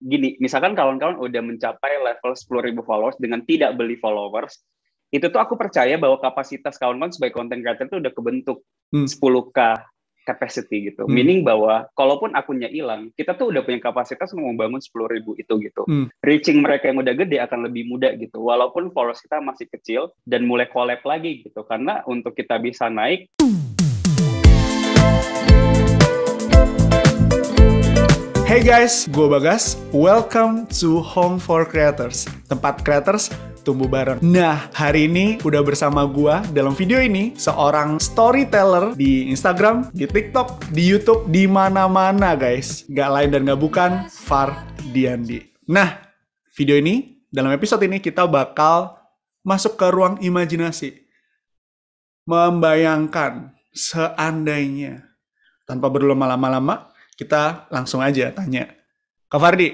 gini, misalkan kawan-kawan udah mencapai level 10.000 followers dengan tidak beli followers, itu tuh aku percaya bahwa kapasitas kawan-kawan sebagai content creator itu udah kebentuk Hmm. 10K capacity gitu. Meaning bahwa kalaupun akunnya hilang, kita tuh udah punya kapasitas untuk membangun 10.000 itu gitu. Reaching mereka yang udah gede akan lebih mudah gitu. Walaupun followers kita masih kecil dan mulai collab lagi gitu. Karena untuk kita bisa naik. Hey guys, gue Bagas. Welcome to Home for Creators, tempat creators tumbuh bareng. Nah, hari ini udah bersama gue dalam video ini seorang storyteller di Instagram, di TikTok, di YouTube, di mana-mana guys. Gak lain dan gak bukan Fardiandi. Nah, video ini, dalam episode ini kita bakal masuk ke ruang imajinasi. Membayangkan seandainya. Tanpa berlama-lama, kita langsung aja tanya. Kak Fardi.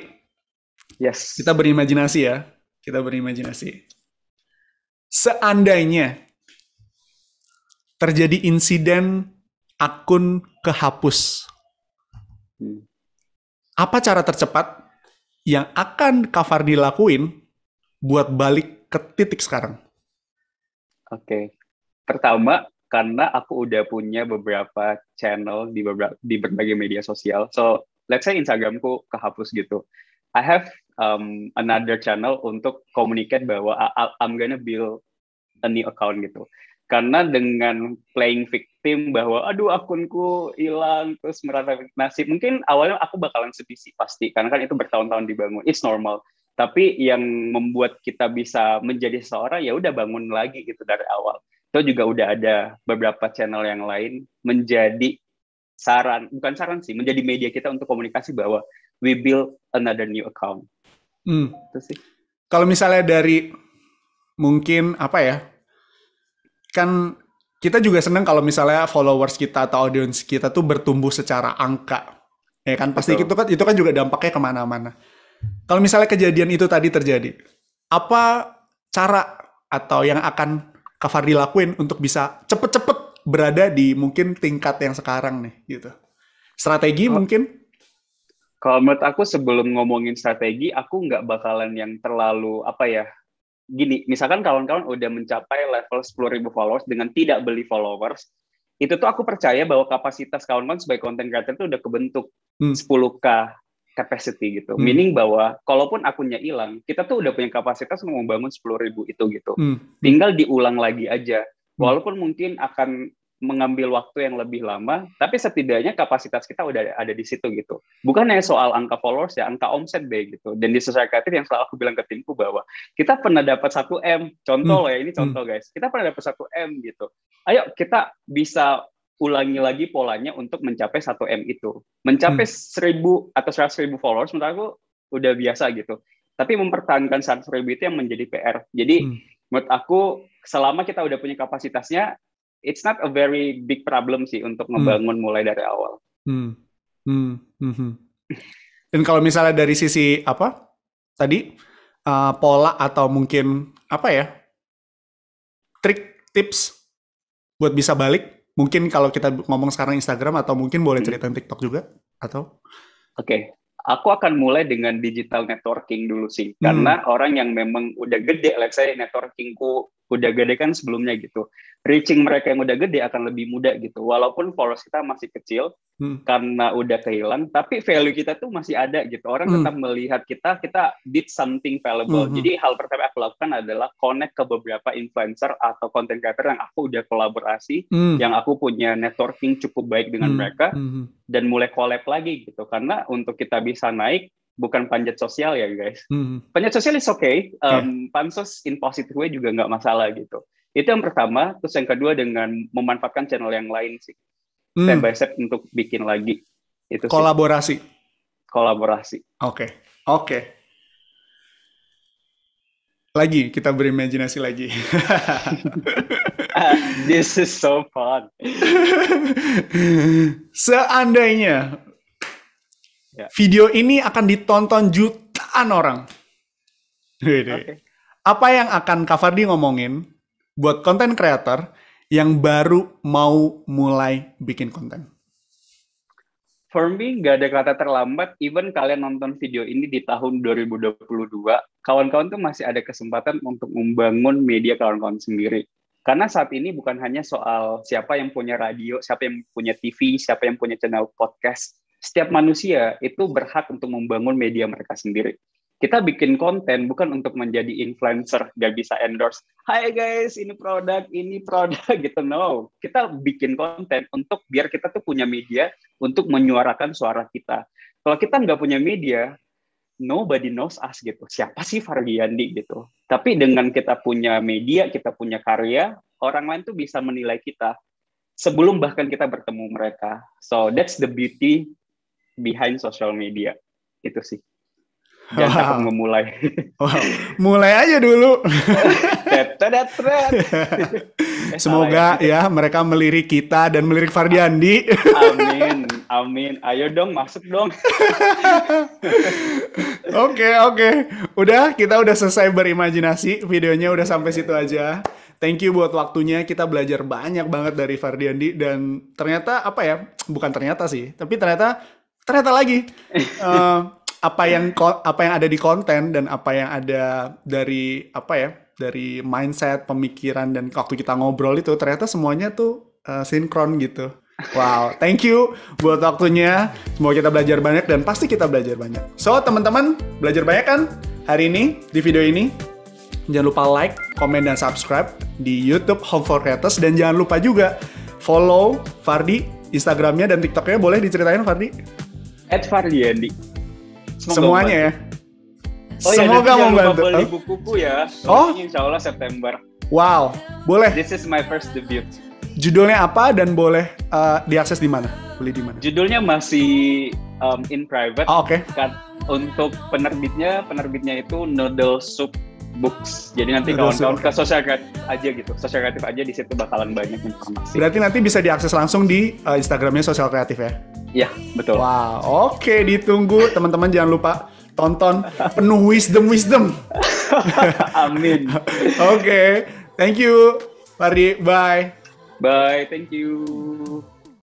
Yes. Kita berimajinasi ya. Kita berimajinasi. Seandainya terjadi insiden akun kehapus. Apa cara tercepat yang akan Kak Fardi lakuin buat balik ke titik sekarang? Oke. Pertama, karena aku udah punya beberapa channel di berbagai media sosial. So, let's say Instagramku kehapus gitu. I have another channel untuk communicate bahwa I'm gonna build a new account gitu. Karena dengan playing victim bahwa aduh akunku hilang terus merasa nasib, mungkin awalnya aku bakalan sedih sih pasti karena kan itu bertahun-tahun dibangun. It's normal. Tapi yang membuat kita bisa menjadi seseorang ya udah bangun lagi gitu dari awal. Itu juga udah ada beberapa channel yang lain menjadi bukan saran sih, menjadi media kita untuk komunikasi bahwa we build another new account. Itu sih. Kalau misalnya dari mungkin apa ya, kan kita juga seneng kalau misalnya followers kita atau audience kita tuh bertumbuh secara angka, ya kan pasti itu kan juga dampaknya kemana-mana. Kalau misalnya kejadian itu tadi terjadi, apa cara atau yang akan Kak Fardi lakuin untuk bisa cepet-cepet berada di mungkin tingkat yang sekarang nih gitu? Strategi mungkin? Kalau menurut aku sebelum ngomongin strategi, aku nggak bakalan yang terlalu gini, misalkan kawan-kawan udah mencapai level 10.000 followers dengan tidak beli followers, itu tuh aku percaya bahwa kapasitas kawan-kawan sebagai content creator itu udah kebentuk 10K capacity gitu. Meaning bahwa kalaupun akunnya hilang, kita tuh udah punya kapasitas untuk membangun 10.000 itu gitu. Tinggal diulang lagi aja. Walaupun mungkin akan mengambil waktu yang lebih lama, tapi setidaknya kapasitas kita udah ada di situ gitu. Bukan hanya soal angka followers ya, angka omset deh gitu. Dan di social creator yang selalu aku bilang ke timku bahwa kita pernah dapat 1M, contoh loh ya, ini contoh guys. Kita pernah dapat 1M gitu. Ayo kita bisa ulangi lagi polanya untuk mencapai 1M itu. Mencapai 1.000 atau 100.000 followers menurut aku udah biasa gitu. Tapi mempertahankan 100.000 itu yang menjadi PR. Jadi menurut aku selama kita udah punya kapasitasnya, it's not a very big problem sih untuk ngebangun mulai dari awal. Dan kalau misalnya dari sisi apa tadi pola atau mungkin apa ya trik tips buat bisa balik, mungkin kalau kita ngomong sekarang Instagram atau mungkin boleh ceritain TikTok juga atau? Oke. Aku akan mulai dengan digital networking dulu sih, karena orang yang memang udah gede, let's say networkingku udah gede kan sebelumnya gitu, reaching mereka yang udah gede akan lebih mudah gitu, walaupun followers kita masih kecil, karena udah kehilang, tapi value kita tuh masih ada gitu, orang tetap melihat kita did something valuable. Jadi hal pertama aku lakukan adalah connect ke beberapa influencer atau content creator yang aku udah kolaborasi, yang aku punya networking cukup baik dengan mereka, dan mulai collab lagi gitu, karena untuk kita bisa naik bukan panjat sosial ya guys. Panjat sosial is okay, pansos in positive way juga nggak masalah gitu. Itu yang pertama. Terus yang kedua dengan memanfaatkan channel yang lain sih, step by step untuk bikin lagi. Itu kolaborasi. Sih. Kolaborasi. Oke. Lagi kita berimajinasi lagi. This is so fun. Seandainya video ini akan ditonton jutaan orang. Okay. Apa yang akan Kak Fardi ngomongin buat konten creator yang baru mau mulai bikin konten? For me, nggak ada kata terlambat. Even kalian nonton video ini di tahun 2022, kawan-kawan tuh masih ada kesempatan untuk membangun media kawan-kawan sendiri. Karena saat ini bukan hanya soal siapa yang punya radio, siapa yang punya TV, siapa yang punya channel podcast. Setiap manusia itu berhak untuk membangun media mereka sendiri. Kita bikin konten bukan untuk menjadi influencer, gak bisa endorse. Hai guys, ini produk gitu. No, kita bikin konten untuk biar kita tuh punya media untuk menyuarakan suara kita. Kalau kita nggak punya media, nobody knows us gitu. Siapa sih Fardiandi gitu. Tapi dengan kita punya media, kita punya karya, orang lain tuh bisa menilai kita sebelum bahkan kita bertemu mereka. So that's the beauty behind social media. Itu sih. Jangan takut memulai. Wow. Mulai aja dulu. Semoga ya mereka melirik kita dan melirik Fardiandi. Amin. Ayo dong, masuk dong. Oke. Kita udah selesai berimajinasi. Videonya udah sampai situ aja. Thank you buat waktunya. Kita belajar banyak banget dari Fardiandi. Dan ternyata bukan ternyata sih. Tapi ternyata lagi. Apa yang ada di konten dan apa yang ada dari dari mindset, pemikiran, dan waktu kita ngobrol itu ternyata semuanya tuh sinkron gitu. Wow, thank you buat waktunya. Semoga kita belajar banyak dan pasti kita belajar banyak. So, teman-teman, belajar banyak kan hari ini di video ini? Jangan lupa like, komen, dan subscribe di YouTube Home for Creators. Dan jangan lupa juga follow Fardi, Instagramnya dan TikToknya. Boleh diceritain, Fardi? @Fardiandi. Semuanya ya. Semoga membantu. Beli bukuku ya. Insya Allah September. Wow, boleh. This is my first debut. Judulnya apa dan boleh diakses di mana? Beli di mana? Judulnya masih in private. Oke. Untuk penerbitnya itu Noodle Soup Books. Jadi nanti kawan-kawan ke sosial kreatif aja gitu. Sosial kreatif aja, di situ bakalan banyak informasi. Berarti nanti bisa diakses langsung di Instagramnya Sosial Kreatif ya? Iya, betul. Wow, oke, ditunggu. Teman-teman jangan lupa tonton penuh wisdom. Amin. Oke, thank you, Fardi. Bye. Bye, thank you.